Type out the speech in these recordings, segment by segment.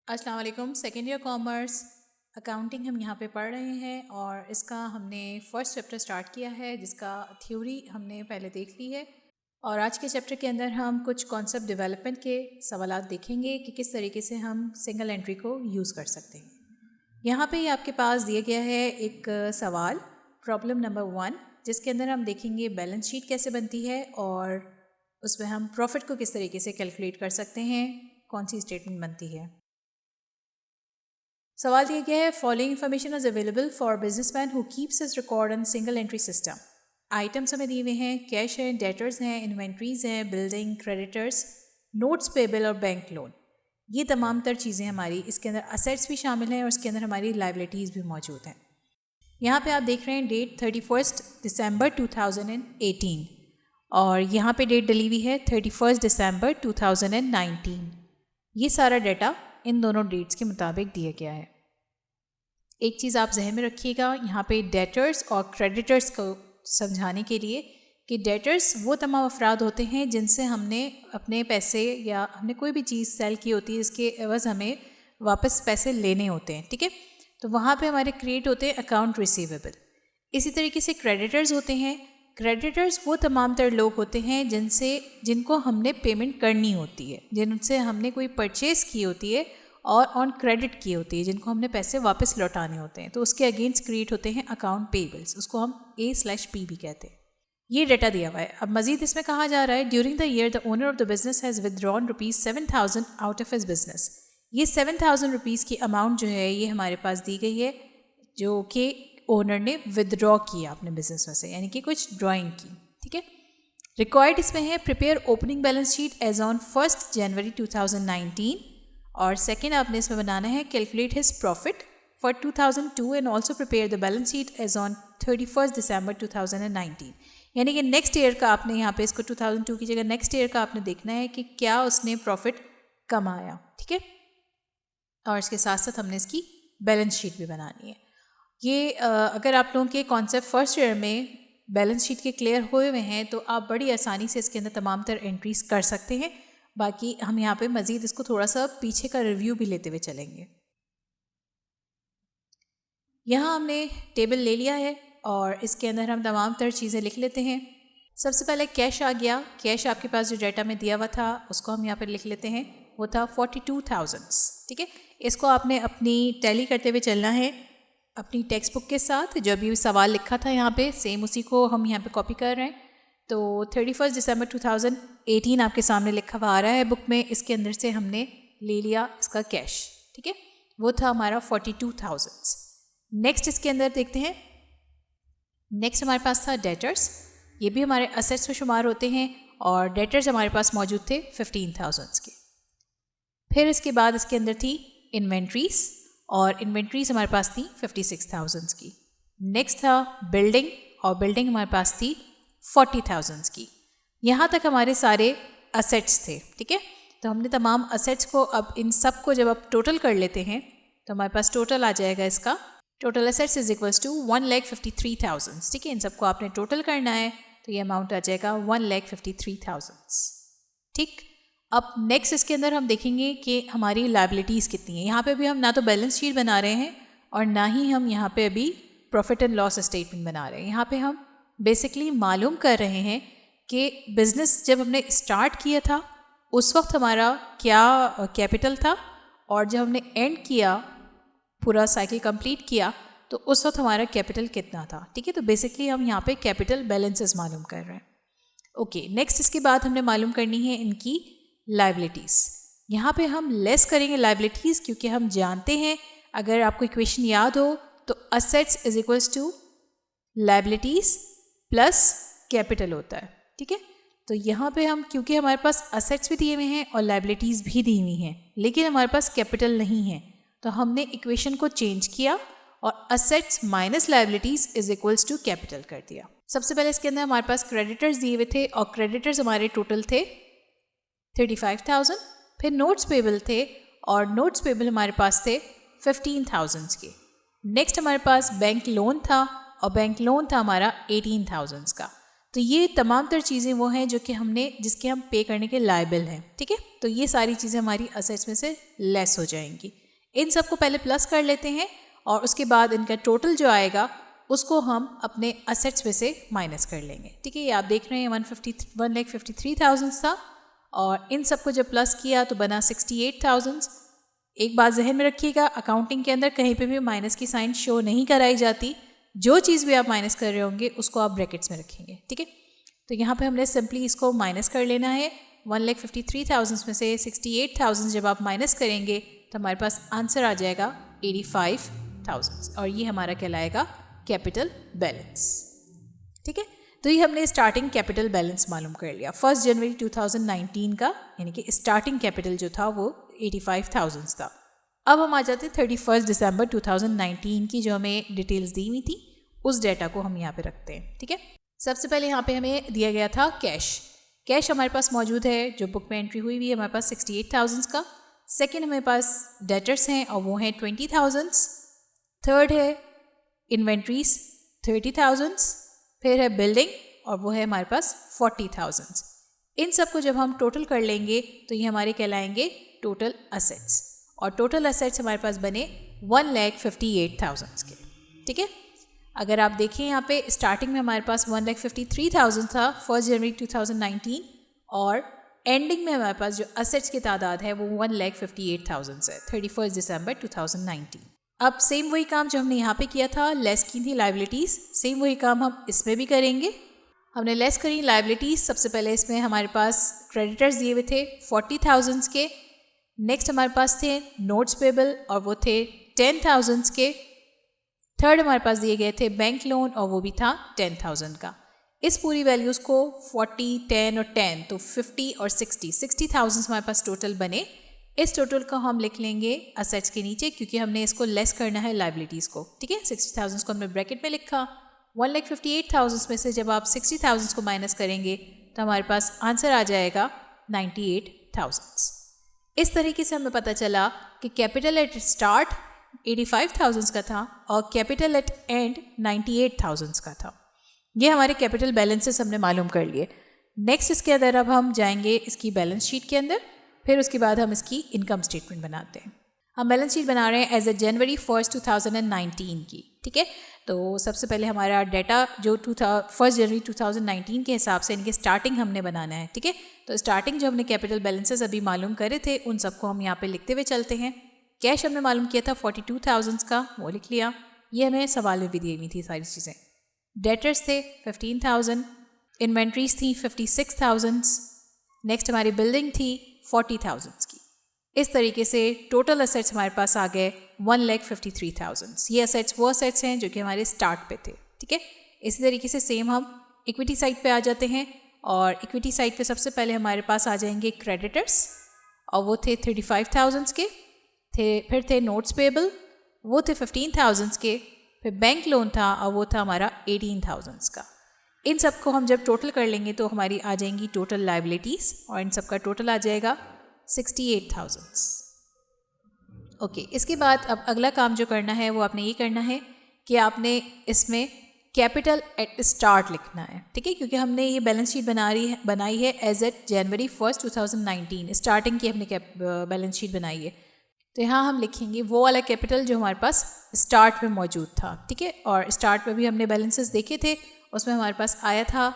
अस्सलाम वालेकुम। Second year commerce accounting हम यहाँ पे पढ़ रहे हैं और इसका हमने फर्स्ट चैप्टर स्टार्ट किया है जिसका थ्योरी हमने पहले देख ली है। और आज के चैप्टर के अंदर हम कुछ कॉन्सेप्ट डेवलपमेंट के सवालात देखेंगे कि किस तरीके से हम सिंगल एंट्री को यूज़ कर सकते हैं। यहाँ पे आपके पास दिया गया है एक सवाल, प्रॉब्लम नंबर 1, जिसके अंदर हम देखेंगे बैलेंस शीट कैसे बनती है और उसमें हम प्रॉफिट को किस तरीके से कैलकुलेट कर सकते हैं, कौन सी स्टेटमेंट बनती है। सवाल दिया गया है, following information is available for businessman who keeps his record on single entry system. Items हमें दिए हुए हैं, कैश है, डेटर्स हैं, इन्वेंट्रीज हैं, बिल्डिंग, क्रेडिटर्स, नोट्स पेबल और बैंक लोन। ये तमाम तर चीज़ें हमारी इसके अंदर असेट्स भी शामिल हैं और इसके अंदर हमारी लाइबिलिटीज़ भी मौजूद हैं। यहाँ पे आप देख रहे हैं डेट 31 दिसंबर 2018 और यहाँ पे डेट डली हुई है 31 दिसंबर 2019। ये सारा डाटा इन दोनों डेट्स के मुताबिक दिया गया है। एक चीज़ आप जहन में रखिएगा यहाँ पे डेटर्स और क्रेडिटर्स को समझाने के लिए कि डेटर्स वो तमाम अफराद होते हैं जिनसे हमने अपने पैसे या हमने कोई भी चीज़ सेल की होती है इसके एवज़ हमें वापस पैसे लेने होते हैं, ठीक है। तो वहाँ पे हमारे क्रिएट होते हैं अकाउंट रिसीवेबल। इसी तरीके से क्रेडिटर्स होते हैं। क्रेडिटर्स वो तमाम तर लोग होते हैं जिनको हमने पेमेंट करनी होती है, जिनसे हमने कोई परचेज़ की होती है और ऑन क्रेडिट की होती है, जिनको हमने पैसे वापस लौटाने होते हैं, तो उसके अगेंस्ट क्रिएट होते हैं अकाउंट पेबल्स, उसको हम A/P भी कहते हैं। ये डाटा दिया हुआ है। अब मजीद इसमें कहा जा रहा है, during the year the owner of the business has withdrawn ₹7,000 out of his business. ये 7,000 रुपीज़ की अमाउंट जो है ये हमारे पास दी गई है जो कि ओनर ने विदड्रॉ किया अपने बिजनेस में से, यानी कि कुछ ड्राइंग की, ठीक है। रिक्वायर्ड इसमें है prepare opening balance sheet as on 1 January 2019 और सेकेंड आपने इसमें बनाना है calculate his profit for 2002 and also prepare the balance sheet as on 31 December 2019। यानी कि नेक्स्ट ईयर का आपने यहाँ पे इसको 2002 की जगह नेक्स्ट ईयर का आपने देखना है कि क्या उसने प्रॉफिट कमाया, ठीक है। और इसके साथ साथ हमने इसकी बैलेंस शीट भी बनानी है। ये अगर आप लोगों के कॉन्सेप्ट फर्स्ट ईयर में बैलेंस शीट के क्लियर हुए हुए हैं तो आप बड़ी आसानी से इसके अंदर तमाम तर एंट्रीज कर सकते हैं। बाकी हम यहाँ पे मज़ीद इसको थोड़ा सा पीछे का रिव्यू भी लेते हुए चलेंगे। यहाँ हमने टेबल ले लिया है और इसके अंदर हम तमाम तर चीज़ें लिख लेते हैं। सबसे पहले कैश आ गया। कैश आपके पास जो डाटा में दिया हुआ था उसको हम यहाँ पर लिख लेते हैं, वो था 42,000, ठीक है। इसको आपने अपनी टैली करते हुए चलना है अपनी टेक्स्ट बुक के साथ। जो अभी सवाल लिखा था यहाँ पे सेम उसी को हम यहाँ पे कॉपी कर रहे हैं। तो 31 दिसंबर 2018 आपके सामने लिखा हुआ आ रहा है बुक में, इसके अंदर से हमने ले लिया इसका कैश, ठीक है। वो था हमारा 42,000। नेक्स्ट इसके अंदर देखते हैं, नेक्स्ट हमारे पास था डेटर्स। ये भी हमारे असेट्स में शुमार होते हैं और डेटर्स हमारे पास मौजूद थे 15,000 के। फिर इसके बाद इसके अंदर थी इन्वेंट्रीज और इन्वेंट्रीज हमारे पास थी 56,000 की। नेक्स्ट था बिल्डिंग और बिल्डिंग हमारे पास थी 40,000 की। यहाँ तक हमारे सारे असेट्स थे, ठीक है। तो हमने तमाम असेट्स को अब इन सब को जब आप टोटल कर लेते हैं तो हमारे पास टोटल आ जाएगा इसका, total assets is equals to 1,53,000, ठीक है। इन सबको आपने टोटल करना है तो ये अमाउंट आ जाएगा 1,53,000, ठीक। अब नेक्स्ट इसके अंदर हम देखेंगे कि हमारी लायबिलिटीज़ कितनी है। यहाँ पे भी हम ना तो बैलेंस शीट बना रहे हैं और ना ही हम यहाँ पे अभी प्रॉफिट एंड लॉस स्टेटमेंट बना रहे हैं। यहाँ पे हम बेसिकली मालूम कर रहे हैं कि बिज़नेस जब हमने स्टार्ट किया था उस वक्त हमारा क्या कैपिटल था और जब हमने एंड किया, पूरा साइकिल कंप्लीट किया, तो उस वक्त हमारा कैपिटल कितना था, ठीक है। तो बेसिकली हम यहाँ पे कैपिटल बैलेंसेस मालूम कर रहे हैं। ओके, नेक्स्ट इसके बाद हमने मालूम करनी है इनकी लायबिलिटीज़। यहाँ पे हम लेस करेंगे लायबिलिटीज़ क्योंकि हम जानते हैं, अगर आपको इक्वेशन याद हो तो assets is equals to liabilities plus capital होता है, ठीक है। तो यहाँ पे हम, क्योंकि हमारे पास असेट्स भी दिए हुए हैं और लायबिलिटीज़ भी दी हुई हैं लेकिन हमारे पास कैपिटल नहीं है, तो हमने इक्वेशन को चेंज किया और assets minus liabilities is equals to capital कर दिया। सबसे पहले इसके अंदर हमारे पास क्रेडिटर्स दिए हुए थे और क्रेडिटर्स हमारे टोटल थे 35,000। फिर नोट्स पेबल थे और नोट्स पेबल हमारे पास थे 15,000 के। नेक्स्ट हमारे पास बैंक लोन था और बैंक लोन था हमारा 18,000 का। तो ये तमाम तर चीज़ें वो हैं जो कि जिसके हम पे करने के लायबल हैं, ठीक है। तो ये सारी चीज़ें हमारी असेट्स में से लेस हो जाएंगी। इन सबको पहले प्लस कर लेते हैं और उसके बाद इनका टोटल जो आएगा उसको हम अपने असेट्स में से माइनस कर लेंगे, ठीक है। ये आप देख रहे हैं 1,53,000 था और इन सबको जब प्लस किया तो बना 68,000। एक बात जहन में रखिएगा, अकाउंटिंग के अंदर कहीं पे भी माइनस की साइन शो नहीं कराई जाती। जो चीज़ भी आप माइनस कर रहे होंगे उसको आप ब्रैकेट्स में रखेंगे, ठीक है। तो यहाँ पे हमने सिंपली इसको माइनस कर लेना है। 1,53,000 में से 68,000 जब आप माइनस करेंगे तो हमारे पास आंसर आ जाएगा 85,000 और ये हमारा कहलाएगा कैपिटल बैलेंस, ठीक है। तो ये हमने स्टार्टिंग कैपिटल बैलेंस मालूम कर लिया 1 जनवरी 2019 का, यानी कि स्टार्टिंग कैपिटल जो था वो 85,000 था। अब हम आ जाते हैं 31 दिसंबर 2019 की जो हमें डिटेल्स दी हुई थी, उस डेटा को हम यहाँ पे रखते हैं, ठीक है। सबसे पहले यहाँ पे हमें दिया गया था कैश हमारे पास मौजूद है, जो बुक में एंट्री हुई है हमारे पास 68,000 का। सेकेंड हमारे पास डेटर्स हैं और वो हैं 20,000। थर्ड है इन्वेंट्रीज 30,000। फिर है बिल्डिंग और वो है हमारे पास 40,000। इन सबको जब हम टोटल कर लेंगे तो ये हमारे कहलाएंगे टोटल असेट्स और टोटल असेट्स हमारे पास बने 1,58,000 के, ठीक है। अगर आप देखें यहाँ पे स्टार्टिंग में हमारे पास 1,53,000 था 1 जनवरी 2019 और एंडिंग में हमारे पास जो असेट्स की तादाद है वो 1,58,000 है 31 दिसंबर 2019। अब सेम वही काम जो हमने यहाँ पे किया था, लेस की थी लाइबिलिटीज़, सेम वही काम हम इसमें भी करेंगे। हमने लेस करी लाइबिलिटीज़। सबसे पहले इसमें हमारे पास क्रेडिटर्स दिए हुए थे 40,000 के। नेक्स्ट हमारे पास थे नोट्स पेबल और वो थे 10,000 के। थर्ड हमारे पास दिए गए थे बैंक लोन और वो भी था 10,000 का। इस पूरी वैल्यूज़ को 40, 10 और 10 तो 50 और 60,000 हमारे पास टोटल बने। इस टोटल को हम लिख लेंगे असेट्स के नीचे क्योंकि हमने इसको लेस करना है लाइबिलिटीज़ को, ठीक है। 60,000 को हमने ब्रैकेट में लिखा। 1,58,000 में से जब आप 60,000 को माइनस करेंगे तो हमारे पास आंसर आ जाएगा 98,000। इस तरीके से हमें पता चला कि कैपिटल एट स्टार्ट 85,000 का था और कैपिटल एट एंड 98,000 का था। ये हमारे कैपिटल बैलेंसेस हमने मालूम कर लिए। नेक्स्ट इसके अंदर अब हम जाएंगे इसकी बैलेंस शीट के अंदर, फिर उसके बाद हम इसकी इनकम स्टेटमेंट बनाते हैं। हम बैलेंस शीट बना रहे हैं एज ए जनवरी 1, 2019 की, ठीक है। तो सबसे पहले हमारा डाटा जो 1 जनवरी 2019 के हिसाब से इनके स्टार्टिंग हमने बनाना है, ठीक है। तो स्टार्टिंग जो हमने कैपिटल बैलेंसेस अभी मालूम करे थे उन सबको हम यहाँ पे लिखते हुए चलते हैं। कैश हमने मालूम किया था 42,000 का, वो लिख लिया। ये हमें सवाल में भी दी हुई थी सारी चीज़ें। डेटर्स थे 15,000, इन्वेंट्रीज थी 56,000, नेक्स्ट हमारी बिल्डिंग थी 40,000 की। इस तरीके से टोटल असेट्स हमारे पास आ गए 1,53,000। ये असेट्स वो असेट्स हैं जो कि हमारे स्टार्ट पे थे, ठीक है। इसी तरीके से सेम हम इक्विटी साइड पे आ जाते हैं और इक्विटी साइड पे सबसे पहले हमारे पास आ जाएंगे क्रेडिटर्स और वो थे 35,000 के। फिर थे नोट्स पेबल, वो थे 15,000 के। फिर बैंक लोन था और वो था हमारा 18,000 का। इन सबको हम जब टोटल कर लेंगे तो हमारी आ जाएंगी टोटल लाइबिलिटीज़ और इन सब का टोटल आ जाएगा 68,000। ओके, इसके बाद अब अगला काम जो करना है वो आपने ये करना है कि आपने इसमें कैपिटल एट स्टार्ट लिखना है, ठीक है। क्योंकि हमने ये बैलेंस शीट बनाई है एज एट जनवरी 1, 2019, स्टार्टिंग की हमने बैलेंस शीट बनाई है। तो यहाँ हम लिखेंगे वो वाला कैपिटल जो हमारे पास स्टार्ट में मौजूद था, ठीक है। और स्टार्ट में भी हमने बैलेंसेस देखे थे, उसमें हमारे पास आया था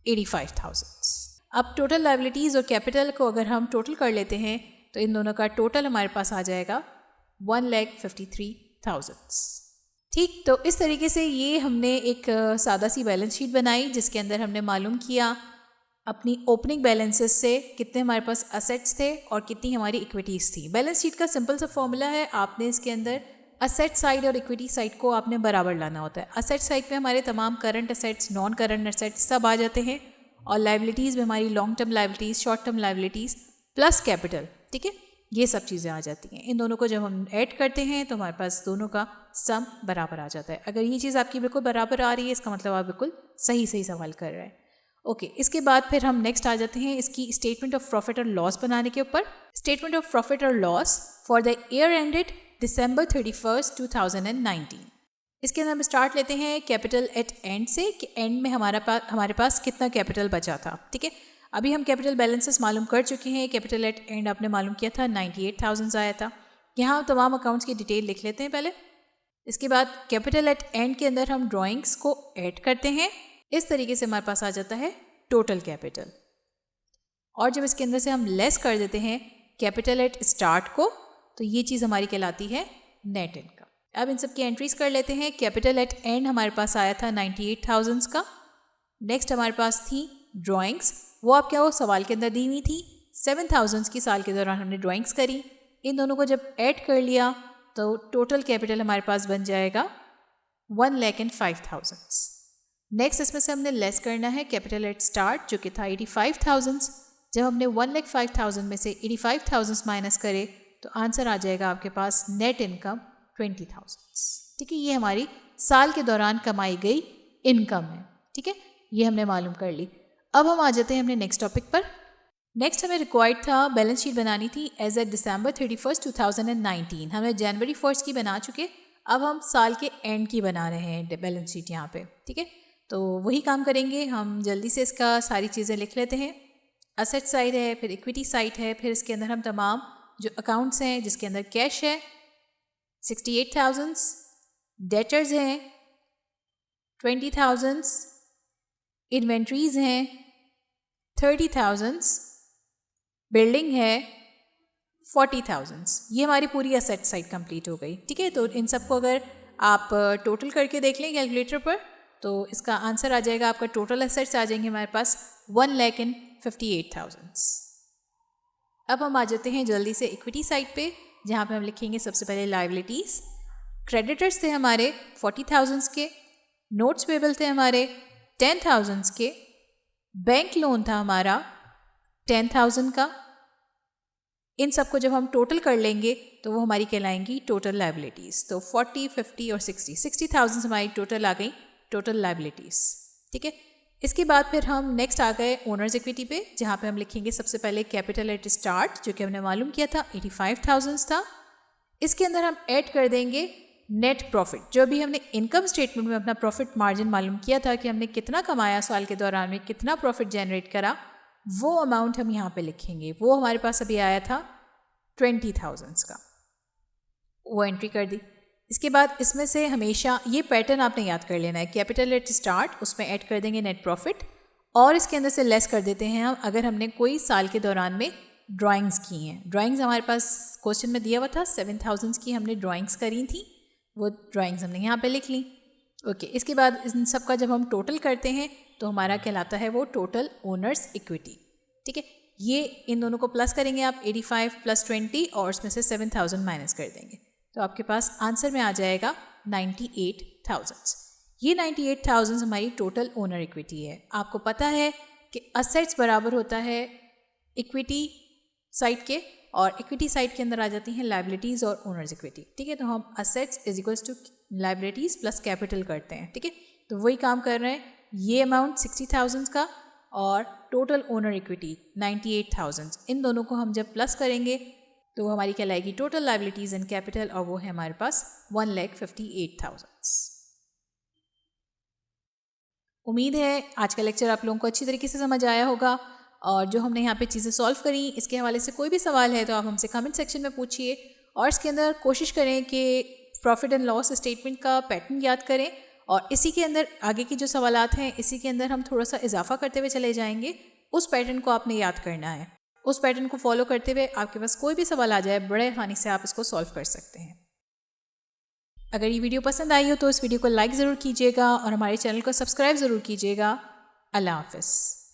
85,000। अब टोटल लाइबिलिटीज़ और कैपिटल को अगर हम टोटल कर लेते हैं तो इन दोनों का टोटल हमारे पास आ जाएगा 1,53,000। ठीक, तो इस तरीके से ये हमने एक सादा सी बैलेंस शीट बनाई जिसके अंदर हमने मालूम किया अपनी ओपनिंग बैलेंसेस से कितने हमारे पास असेट्स थे और कितनी हमारी इक्विटीज़ थी। बैलेंस शीट का सिंपल सा फॉर्मूला है, आपने इसके अंदर असेट साइड और इक्विटी साइड को आपने बराबर लाना होता है। असेट साइड पे हमारे तमाम current assets, non current assets सब आ जाते हैं और लाइबिलिटीज़ में हमारी long term liabilities, short term liabilities plus capital, ठीक है, ये सब चीज़ें आ जाती हैं। इन दोनों को जब हम ऐड करते हैं तो हमारे पास दोनों का सम बराबर आ जाता है। अगर ये चीज़ आपकी बिल्कुल बराबर आ रही है इसका मतलब आप बिल्कुल सही सवाल कर रहे हैं। ओके, इसके बाद फिर हम नेक्स्ट आ जाते हैं इसकी स्टेटमेंट ऑफ प्रॉफिट और लॉस बनाने के ऊपर। स्टेटमेंट ऑफ प्रॉफिट और loss for the year ended December 31, 2019। इसके अंदर हम स्टार्ट लेते हैं कैपिटल एट एंड से कि एंड में हमारे पास कितना कैपिटल बचा था। ठीक है, अभी हम कैपिटल बैलेंसेस मालूम कर चुके हैं। कैपिटल एट एंड आपने मालूम किया था 98,000 आया था। यहाँ तमाम अकाउंट्स की डिटेल लिख लेते हैं पहले। इसके बाद कैपिटल एट एंड के अंदर हम ड्राइंग्स को ऐड करते हैं। इस तरीके से हमारे पास आ जाता है टोटल कैपिटल। और जब इसके अंदर से हम लेस कर देते हैं कैपिटल एट स्टार्ट को, तो ये चीज़ हमारी कहलाती है नेट इनकम। अब इन सब की एंट्रीज कर लेते हैं। कैपिटल एट एंड हमारे पास आया था 98,000 का। नेक्स्ट हमारे पास थी ड्राइंग्स, वो आपके वो सवाल के अंदर दी हुई थी। 7,000 की साल के दौरान हमने ड्राइंग्स करी। इन दोनों को जब ऐड कर लिया तो टोटल कैपिटल हमारे पास बन जाएगा 1,05,000। नेक्स्ट इसमें से हमने लेस करना है कैपिटल एट स्टार्ट जो कि था 85,000। जब हमने 1,05,000 में से 85,000 माइनस करे तो आंसर आ जाएगा आपके पास नेट इनकम 20,000। ठीक है, ये हमारी साल के दौरान कमाई गई इनकम है। ठीक है, ये हमने मालूम कर ली। अब हम आ जाते हैं अपने नेक्स्ट टॉपिक पर। नेक्स्ट हमें रिक्वायर्ड था बैलेंस शीट बनानी थी एज ए December 31, 2019। हमें January 1 की बना चुके, अब हम साल के एंड की बना रहे हैं बैलेंस शीट यहाँ पे। ठीक है, तो वही काम करेंगे हम। जल्दी से इसका सारी चीज़ें लिख लेते हैं। असेट साइड है, फिर इक्विटी साइड है, फिर इसके अंदर हम तमाम जो अकाउंट्स हैं जिसके अंदर कैश है 68,000, डेटर्स हैं 20,000, इन्वेंट्रीज हैं 30,000, बिल्डिंग है 40,000। ये हमारी पूरी असेट साइड कंप्लीट हो गई। ठीक है, तो इन सबको अगर आप टोटल करके देख लें कैलकुलेटर पर तो इसका आंसर आ जाएगा, आपका टोटल एसेट्स आ जाएंगे हमारे पास 1,58,000। अब हम आ जाते हैं जल्दी से इक्विटी साइड पे, जहाँ पे हम लिखेंगे सबसे पहले लायबिलिटीज़। क्रेडिटर्स थे हमारे 40,000 के, नोट्स पेबल थे हमारे 10,000 के, बैंक लोन था हमारा 10,000 का। इन सबको जब हम टोटल कर लेंगे तो वो हमारी कहलाएंगी टोटल लायबिलिटीज़। तो 40, 50 और 60,000 हमारी टोटल आ गई टोटल लायबिलिटीज़। ठीक है, इसके बाद फिर हम नेक्स्ट आ गए ओनर्स इक्विटी पे, जहाँ पे हम लिखेंगे सबसे पहले कैपिटल एट स्टार्ट जो कि हमने मालूम किया था 85,000 था। इसके अंदर हम ऐड कर देंगे नेट प्रॉफिट, जो भी हमने इनकम स्टेटमेंट में अपना प्रॉफिट मार्जिन मालूम किया था कि हमने कितना कमाया साल के दौरान में, कितना प्रॉफिट जनरेट करा, वो अमाउंट हम यहाँ पे लिखेंगे। वो हमारे पास अभी आया था 20,000 का, वो एंट्री कर दी। इसके बाद इसमें से हमेशा ये पैटर्न आपने याद कर लेना है। कैपिटल एट स्टार्ट, उसमें ऐड कर देंगे नेट प्रॉफिट और इसके अंदर से लेस कर देते हैं हम अगर हमने कोई साल के दौरान में ड्राइंग्स की हैं। ड्राइंग्स हमारे पास क्वेश्चन में दिया हुआ था 7,000 की हमने ड्राइंग्स करी थी, वो ड्राइंग्स हमने यहाँ पे लिख ली। ओके, इसके बाद इन सब का जब हम टोटल करते हैं तो हमारा कहलाता है वो टोटल ओनर्स इक्विटी। ठीक है, ये इन दोनों को प्लस करेंगे आप 85 + 20 और उसमें से 7,000 माइनस कर देंगे तो आपके पास आंसर में आ जाएगा 98,000। ये 98,000 हमारी टोटल ओनर इक्विटी है। आपको पता है कि असेट्स बराबर होता है इक्विटी साइड के, और इक्विटी साइड के अंदर आ जाती हैं लायबिलिटीज़ और ओनर्स इक्विटी। ठीक है, तो हम assets is equals to liabilities plus capital करते हैं। ठीक है, तो वही काम कर रहे हैं। ये अमाउंट 60,000 का और टोटल ओनर इक्विटी 98,000, इन दोनों को हम जब प्लस करेंगे तो हमारी कहलाएगी टोटल लायबिलिटीज़ एंड कैपिटल, और वो है हमारे पास 1,58,000। उम्मीद है आज का लेक्चर आप लोगों को अच्छी तरीके से समझ आया होगा, और जो हमने यहाँ पे चीज़ें सॉल्व करी इसके हवाले से कोई भी सवाल है तो आप हमसे कमेंट सेक्शन में पूछिए, और इसके अंदर कोशिश करें कि प्रॉफिट एंड लॉस स्टेटमेंट का पैटर्न याद करें, और इसी के अंदर आगे की जो सवालात हैं इसी के अंदर हम थोड़ा सा इजाफा करते हुए चले जाएंगे। उस पैटर्न को आपने याद करना है। उस पैटर्न को फॉलो करते हुए आपके पास कोई भी सवाल आ जाए बड़े आसानी से आप इसको सॉल्व कर सकते हैं। अगर ये वीडियो पसंद आई हो तो इस वीडियो को लाइक ज़रूर कीजिएगा और हमारे चैनल को सब्सक्राइब ज़रूर कीजिएगा। अल्लाह हाफ़िज़।